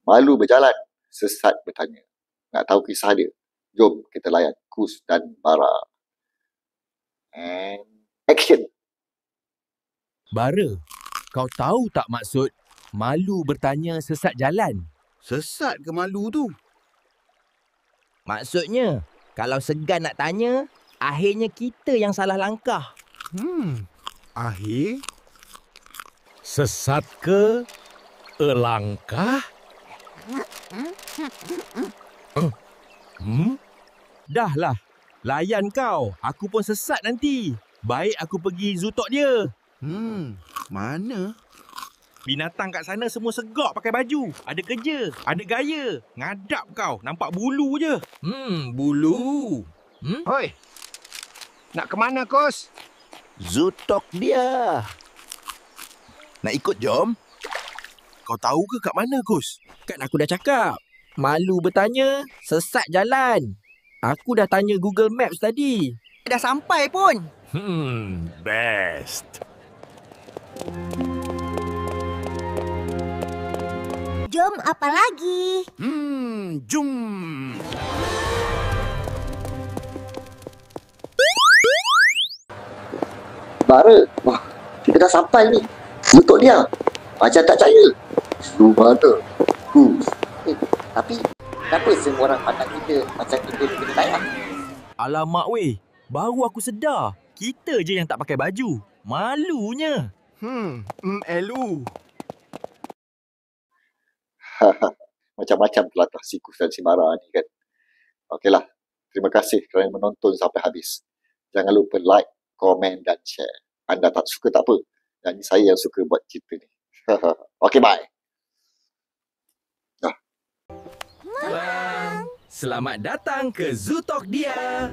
Malu berjalan, sesat bertanya. Nak tahu kisah dia? Jom kita layan Kus dan Bara. And action. Bara, kau tahu tak maksud malu bertanya sesat jalan? Sesat ke malu tu? Maksudnya, kalau segan nak tanya, akhirnya kita yang salah langkah. Akhir? Sesat ke elangkah? Dah lah, layan kau. Aku pun sesat nanti. Baik aku pergi zoo talk dia. Mana? Binatang kat sana semua segak pakai baju. Ada kerja, ada gaya. Ngadap kau, nampak bulu je. Bulu. Hoi, nak ke mana, Kos? Zoo talk dia. Nak ikut jom? Kau tahu ke kat mana, Kus? Kan aku dah cakap. Malu bertanya, sesat jalan. Aku dah tanya Google Maps tadi. Dah sampai pun. Best. Jom apa lagi? Jom. Bara, wah, kita dah sampai ni. Untuk dia. Macam tak percaya. Lu mana? Tapi, kenapa semua orang pandang kita macam kita ni kena layan? Alamak weh, baru aku sedar. Kita je yang tak pakai baju. Malunya. Elu. Macam-macam telatah si Kus dan si Bara ni kan. Okeylah. Terima kasih kerana menonton sampai habis. Jangan lupa like, komen dan share. Anda tak suka tak apa. Dan saya yang suka buat cerita ni. Okey, bye. Selamat datang ke Zoo Talk dia.